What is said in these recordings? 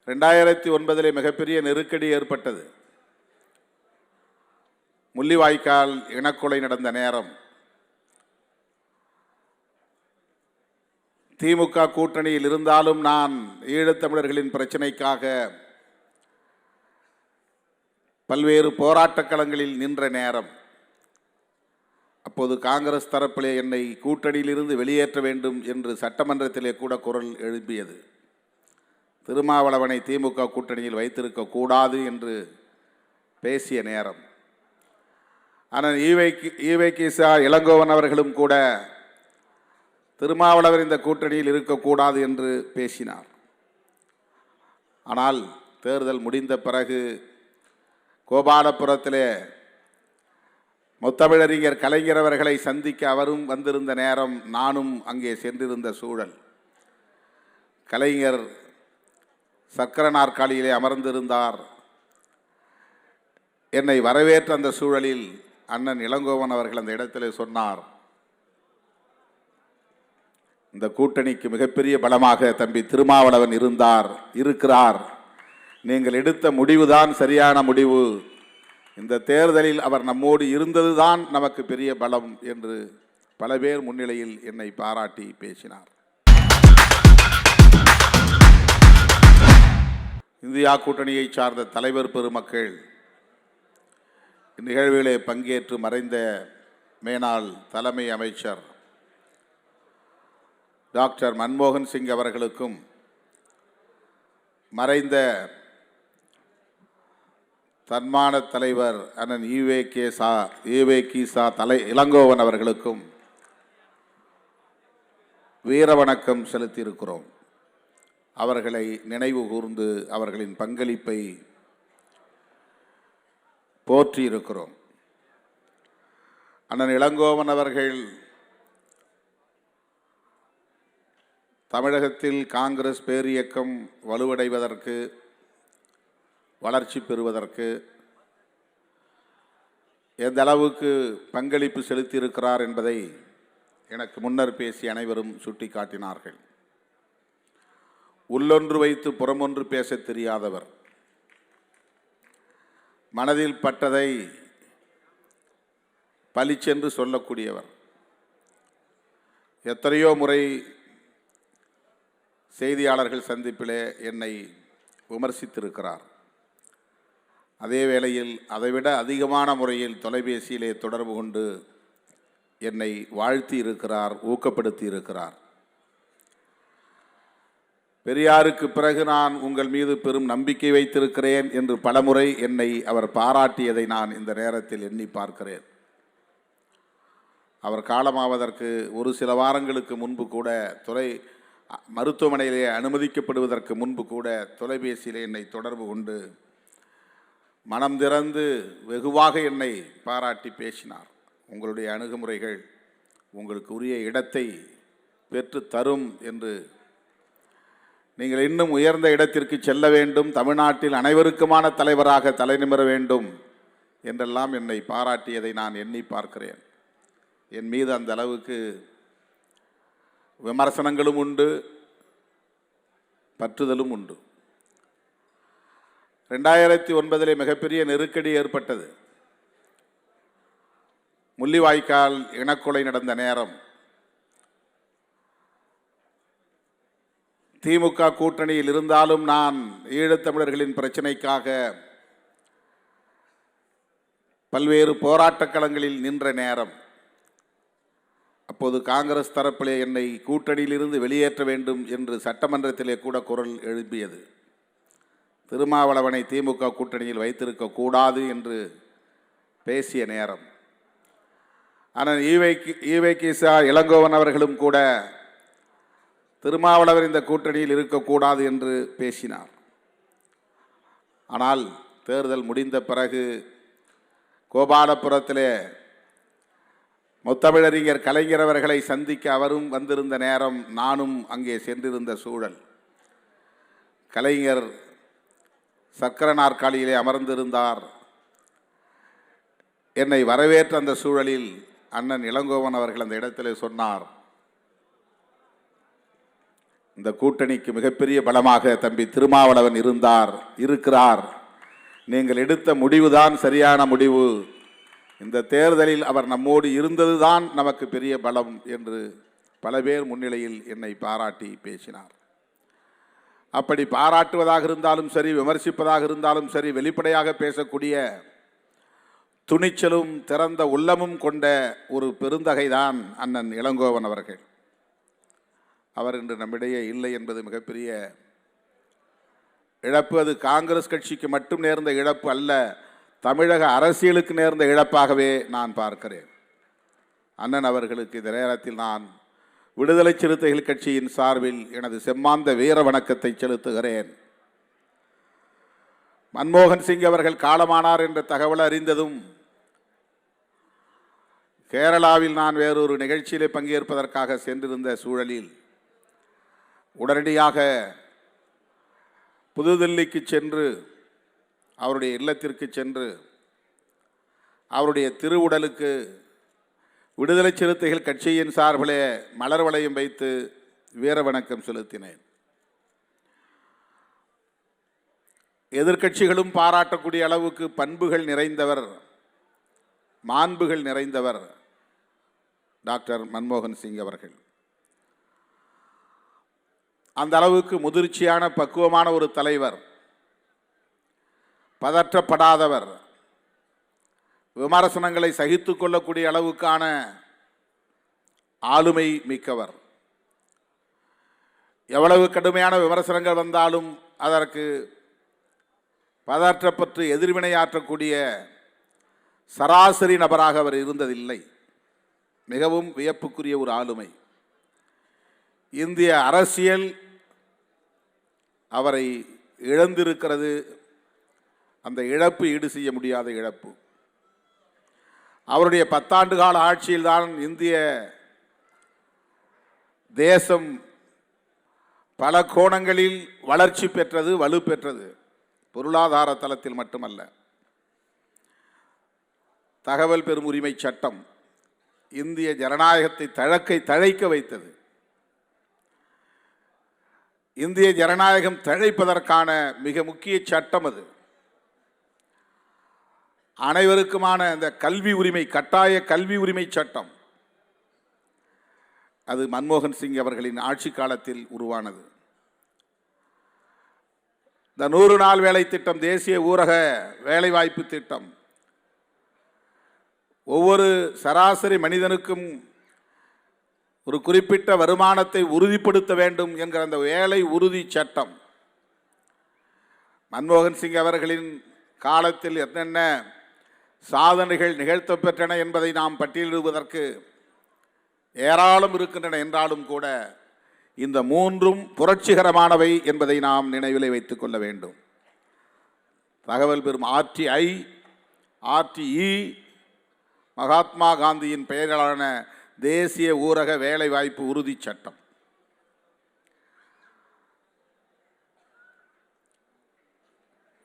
2009 மிகப்பெரிய நெருக்கடி ஏற்பட்டது. முள்ளிவாய்க்கால் இனக்கொலை நடந்த நேரம் திமுக கூட்டணியில் இருந்தாலும் நான் ஈழத்தமிழர்களின் பிரச்சனைக்காக பல்வேறு போராட்டக் களங்களில் நின்ற நேரம். அப்போது காங்கிரஸ் தரப்பிலே என்னை கூட்டணியிலிருந்து வெளியேற்ற வேண்டும் என்று சட்டமன்றத்திலே கூட குரல் எழுப்பியது. திருமாவளவனை திமுக கூட்டணியில் வைத்திருக்க கூடாது என்று பேசிய நேரம். ஆனால் ஈவே கீசா இளங்கோவன் அவர்களும் கூட திருமாவளவர் இந்த கூட்டணியில் இருக்கக்கூடாது என்று பேசினார். ஆனால் தேர்தல் முடிந்த பிறகு கோபாலபுரத்திலே முத்தமிழறிஞர் கலைஞர் அவர்களை சந்திக்க அவரும் வந்திருந்த நேரம், நானும் அங்கே சென்றிருந்த சூழல். கலைஞர் சக்கர நாற்காலியிலே அமர்ந்திருந்தார். என்னை வரவேற்ற அந்த சூழலில் அண்ணன் இளங்கோவன் அவர்கள் அந்த இடத்திலே சொன்னார், இந்த கூட்டணிக்கு மிகப்பெரிய பலமாக தம்பி திருமாவளவன் இருக்கிறார். நீங்கள் எடுத்த முடிவுதான் சரியான முடிவு. இந்த தேர்தலில் அவர் நம்மோடு இருந்ததுதான் நமக்கு பெரிய பலம் என்று பல பேர் முன்னிலையில் என்னை பாராட்டி பேசினார். இந்தியா கூட்டணியை சார்ந்த தலைவர் பெருமக்கள், இந்நிகழ்விலே பங்கேற்று மறைந்த மேனாள் தலைமை அமைச்சர் டாக்டர் மன்மோகன் சிங் அவர்களுக்கும், மறைந்த தன்மான தலைவர் அண்ணன் ஈவே கீசா இளங்கோவன் அவர்களுக்கும் வீர வணக்கம் செலுத்தியிருக்கிறோம். அவர்களை நினைவு கூர்ந்து அவர்களின் பங்களிப்பை போற்றியிருக்கிறோம். அண்ணன் இளங்கோவன் அவர்கள் தமிழகத்தில் காங்கிரஸ் பேரியக்கம் வலுவடைவதற்கு, வளர்ச்சி பெறுவதற்கு எந்த அளவுக்கு பங்களிப்பு செலுத்தியிருக்கிறார் என்பதை எனக்கு முன்னர் பேசிய அனைவரும் சுட்டிக்காட்டினார்கள். உள்ளொன்று வைத்து புறமொன்று பேச தெரியாதவர், மனதில் பட்டதை பளிச்சென்று சொல்லக்கூடியவர். எத்தனையோ முறை செய்தியாளர்கள் சந்திப்பிலே என்னை விமர்சித்திருக்கிறார். அதே வேளையில் அதைவிட அதிகமான முறையில் தொலைபேசியிலே தொடர்பு கொண்டு என்னை வாழ்த்தி இருக்கிறார், ஊக்கப்படுத்தி இருக்கிறார். பெரியாருக்கு பிறகு நான் உங்கள் மீது பெரும் நம்பிக்கை வைத்திருக்கிறேன் என்று பலமுறை என்னை அவர் பாராட்டியதை நான் இந்த நேரத்தில் எண்ணி பார்க்கிறேன். அவர் காலமாவதற்கு ஒரு சில வாரங்களுக்கு முன்பு கூட மருத்துவமனையிலே அனுமதிக்கப்படுவதற்கு முன்பு கூட தொலைபேசியிலே என்னை தொடர்பு கொண்டு மனம் திறந்து வெகுவாக என்னை பாராட்டி பேசினார். உங்களுடைய அணுகுமுறைகள் உங்களுக்கு உரிய இடத்தை பெற்று தரும் என்று, நீங்கள் இன்னும் உயர்ந்த இடத்திற்கு செல்ல வேண்டும், தமிழ்நாட்டில் அனைவருக்குமான தலைவராக தலைநிமிர வேண்டும் என்றெல்லாம் என்னை பாராட்டியதை நான் எண்ணி பார்க்கிறேன். என் மீது அந்த அளவுக்கு விமர்சனங்களும் உண்டு, பற்றுதலும் உண்டு. 2009 மிகப்பெரிய நெருக்கடி ஏற்பட்டது. முள்ளிவாய்க்கால் இனக்கொலை நடந்த நேரம் திமுக கூட்டணியில் இருந்தாலும் நான் ஈழத்தமிழர்களின் பிரச்சனைக்காக பல்வேறு போராட்டக் களங்களில் நின்ற நேரம். அப்போது காங்கிரஸ் தரப்பிலே என்னை கூட்டணியிலிருந்து வெளியேற்ற வேண்டும் என்று சட்டமன்றத்திலே கூட குரல் எழுப்பியது. திருமாவளவனை திமுக கூட்டணியில் வைத்திருக்க கூடாது என்று பேசிய நேரம். ஆனால் ஈவே கீசா இளங்கோவன் அவர்களும் கூட திருமாவளவர் இந்த கூட்டணியில் இருக்கக்கூடாது என்று பேசினார். ஆனால் தேர்தல் முடிந்த பிறகு கோபாலபுரத்திலே முத்தமிழறிஞர் கலைஞர் அவர்களை சந்திக்க அவரும் வந்திருந்த நேரம், நானும் அங்கே சென்றிருந்த சூழல். கலைஞர் சக்கர நாற்காலியிலே அமர்ந்திருந்தார். என்னை வரவேற்ற அந்த சூழலில் அண்ணன் இளங்கோவன் அவர்கள் அந்த இடத்திலே சொன்னார், இந்த கூட்டணிக்கு மிகப்பெரிய பலமாக தம்பி திருமாவளவன் இருக்கிறார். நீங்கள் எடுத்த முடிவுதான் சரியான முடிவு. இந்த தேர்தலில் அவர் நம்மோடு இருந்ததுதான் நமக்கு பெரிய பலம் என்று பல பேர் முன்னிலையில் என்னை பாராட்டி பேசினார். அப்படி பாராட்டுவதாக இருந்தாலும் சரி, விமர்சிப்பதாக இருந்தாலும் சரி, வெளிப்படையாக பேசக்கூடிய துணிச்சலும் திறந்த உள்ளமும் கொண்ட ஒரு பெருந்தகைதான் அண்ணன் இளங்கோவன் அவர்கள். அவர் இன்று நம்மிடையே இல்லை என்பது மிகப்பெரிய இழப்பு. அது காங்கிரஸ் கட்சிக்கு மட்டும் நேர்ந்த இழப்பு அல்ல, தமிழக அரசியலுக்கு நேர்ந்த இழப்பாகவே நான் பார்க்கிறேன். அண்ணன் அவர்களுக்கு இந்த நேரத்தில் நான் விடுதலை சிறுத்தைகள் கட்சியின் சார்பில் எனது செம்மாந்த வீர வணக்கத்தை செலுத்துகிறேன். மன்மோகன் சிங் அவர்கள் காலமானார் என்ற தகவல் அறிந்ததும் கேரளாவில் நான் வேறொரு நிகழ்ச்சியிலே பங்கேற்பதற்காக சென்றிருந்த சூழலில் உடனடியாக புதுதில்லிக்கு சென்று அவருடைய இல்லத்திற்கு சென்று அவருடைய திருவுடலுக்கு விடுதலை சிறுத்தைகள் கட்சியின் சார்பிலே மலர் வளையம் வைத்து வீர வணக்கம் செலுத்தினேன். எதிர்க்கட்சிகளும் பாராட்டக்கூடிய அளவுக்கு பண்புகள் நிறைந்தவர், மாண்புகள் நிறைந்தவர் டாக்டர் மன்மோகன் சிங் அவர்கள். அந்த அளவுக்கு முதிர்ச்சியான பக்குவமான ஒரு தலைவர், பதற்றப்படாதவர், விமர்சனங்களை சகித்து கொள்ளக்கூடிய அளவுக்கான ஆளுமை மிக்கவர். எவ்வளவு கடுமையான விமர்சனங்கள் வந்தாலும் அதற்கு பதற்றப்பட்டு எதிர்வினையாற்றக்கூடிய சராசரி நபராக அவர் இருந்ததில்லை. மிகவும் வியப்புக்குரிய ஒரு ஆளுமை. இந்திய அரசியல் அவரை இழந்திருக்கிறது. அந்த இழப்பு ஈடு செய்ய முடியாத இழப்பு. அவருடைய 10 ஆண்டு கால ஆட்சியில்தான் இந்திய தேசம் பல கோணங்களில் வளர்ச்சி பெற்றது, வலுப்பெற்றது. பொருளாதார தளத்தில் மட்டுமல்ல. தகவல் பெறும் உரிமை சட்டம் இந்திய ஜனநாயகத்தை தழைக்க வைத்தது. இந்திய ஜனநாயகம் தழைப்பதற்கான மிக முக்கிய சட்டம் அது. அனைவருக்குமான இந்த கல்வி உரிமை, கட்டாய கல்வி உரிமை சட்டம், அது மன்மோகன் சிங் அவர்களின் ஆட்சி காலத்தில் உருவானது. இந்த 100 நாள் வேலை திட்டம், தேசிய ஊரக வேலைவாய்ப்பு திட்டம், ஒவ்வொரு சராசரி மனிதனுக்கும் ஒரு குறிப்பிட்ட வருமானத்தை உறுதிப்படுத்த வேண்டும் என்கிற அந்த வேலை உறுதி சட்டம், மன்மோகன் சிங் அவர்களின் காலத்தில் என்னென்ன சாதனைகள் நிகழ்த்தப்பெற்றன என்பதை நாம் பட்டியலிடுவதற்கு ஏராளம் இருக்கின்றன என்றாலும் கூட இந்த 3ம் புரட்சிகரமானவை என்பதை நாம் நினைவிலே வைத்துக் கொள்ள வேண்டும். தகவல் பெறும் RTE மகாத்மா காந்தியின் பெயரிலான தேசிய ஊரக வேலைவாய்ப்பு உறுதி சட்டம்.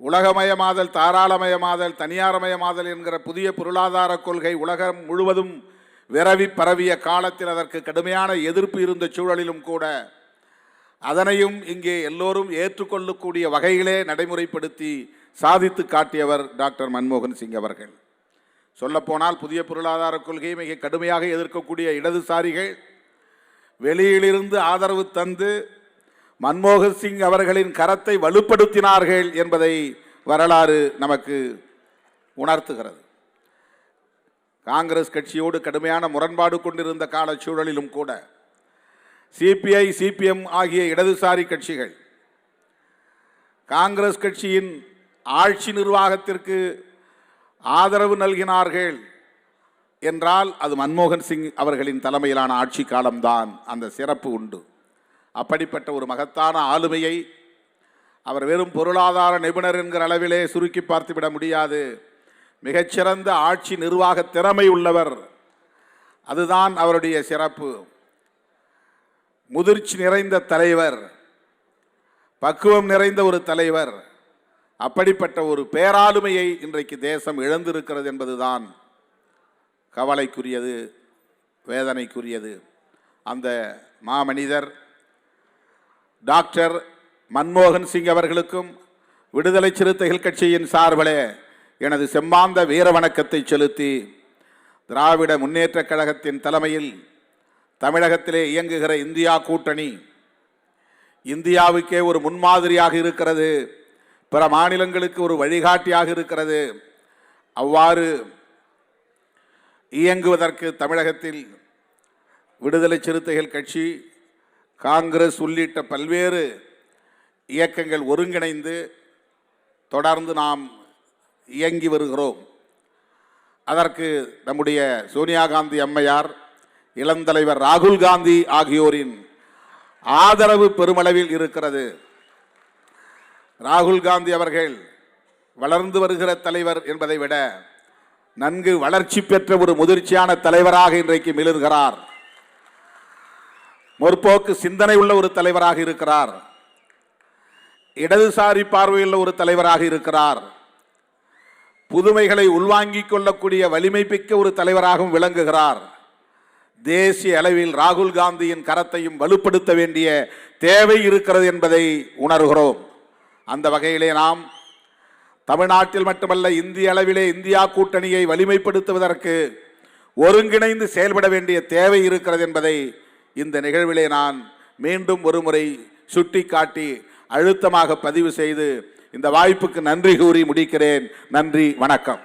உலகமயமாதல், தாராளமயமாதல், தனியார்மயமாதல் என்கிற புதிய பொருளாதார கொள்கை உலகம் முழுவதும் விரவி பரவிய காலத்தில் அதற்கு கடுமையான எதிர்ப்பு இருந்த சூழலிலும் கூட அதனையும் இங்கே எல்லோரும் ஏற்றுக்கொள்ளக்கூடிய வகையிலே நடைமுறைப்படுத்தி சாதித்து காட்டியவர் டாக்டர் மன்மோகன் சிங் அவர்கள். சொல்லப்போனால் புதிய பொருளாதார கொள்கையை மிக கடுமையாக எதிர்க்கக்கூடிய இடதுசாரிகள் வெளியிலிருந்து ஆதரவு தந்து மன்மோகன் சிங் அவர்களின் கரத்தை வலுப்படுத்தினார்கள் என்பதை வரலாறு நமக்கு உணர்த்துகிறது. காங்கிரஸ் கட்சியோடு கடுமையான முரண்பாடு கொண்டிருந்த கால சூழலிலும் கூட CPI, CPM ஆகிய இடதுசாரி கட்சிகள் காங்கிரஸ் கட்சியின் ஆட்சி நிர்வாகத்திற்கு ஆதரவு நல்கினார்கள் என்றால் அது மன்மோகன் சிங் அவர்களின் தலைமையிலான ஆட்சி காலம்தான் அந்த சிறப்பு உண்டு. அப்படிப்பட்ட ஒரு மகத்தான ஆளுமையை அவர் வெறும் பொருளாதார நிபுணர் என்கிற அளவிலே சுருக்கி பார்த்துவிட முடியாது. மிகச்சிறந்த ஆட்சி நிர்வாக திறமை உள்ளவர். அதுதான் அவருடைய சிறப்பு. முதிர்ச்சி நிறைந்த தலைவர், பக்குவம் நிறைந்த ஒரு தலைவர். அப்படிப்பட்ட ஒரு பேராளுமையை இன்றைக்கு தேசம் இழந்திருக்கிறது என்பதுதான் கவலைக்குரியது, வேதனைக்குரியது. அந்த மாமனிதர் டாக்டர் மன்மோகன் சிங் அவர்களுக்கும் விடுதலை சிறுத்தைகள் கட்சியின் சார்பிலே எனது செம்மாந்த வீர வணக்கத்தை செலுத்தி, திராவிட முன்னேற்றக் கழகத்தின் தலைமையில் தமிழகத்திலே இயங்குகிற இந்தியா கூட்டணி இந்தியாவுக்கே ஒரு முன்மாதிரியாக இருக்கிறது, பிற மாநிலங்களுக்கு ஒரு வழிகாட்டியாக இருக்கிறது. அவ்வாறு இயங்குவதற்கு தமிழகத்தில் விடுதலை சிறுத்தைகள் கட்சி, காங்கிரஸ் உள்ளிட்ட பல்வேறு இயக்கங்கள் ஒருங்கிணைந்து தொடர்ந்து நாம் இயங்கி வருகிறோம். அதற்கு நம்முடைய சோனியா காந்தி அம்மையார், இளந்தலைவர் ராகுல் காந்தி ஆகியோரின் ஆதரவு பெருமளவில் இருக்கிறது. ராகுல் காந்தி அவர்கள் வளர்ந்து வருகிற தலைவர் என்பதை விட நன்கு வளர்ச்சி பெற்ற ஒரு முதிர்ச்சியான தலைவராக இன்றைக்கு மிளிர்கிறார். முற்போக்கு சிந்தனை உள்ள ஒரு தலைவராக இருக்கிறார். இடதுசாரி பார்வையுள்ள ஒரு தலைவராக இருக்கிறார். புதுமைகளை உள்வாங்கிக் கொள்ளக்கூடிய வலிமை மிக்க ஒரு தலைவராகவும் விளங்குகிறார். தேசிய அளவில் ராகுல் காந்தியின் கரத்தையும் வலுப்படுத்த வேண்டிய தேவை இருக்கிறது என்பதை உணர்கிறோம். அந்த வகையிலே நாம் தமிழ்நாட்டில் மட்டுமல்ல, இந்திய அளவிலே இந்தியா கூட்டணியை வலிமைப்படுத்துவதற்கு ஒருங்கிணைந்து செயல்பட வேண்டிய தேவை இருக்கிறது என்பதை இந்த நிகழ்விலே நான் மீண்டும் ஒருமுறை சுட்டிக்காட்டி அழுத்தமாக பதிவு செய்து இந்த வாய்ப்புக்கு நன்றி கூறி முடிக்கிறேன். நன்றி, வணக்கம்.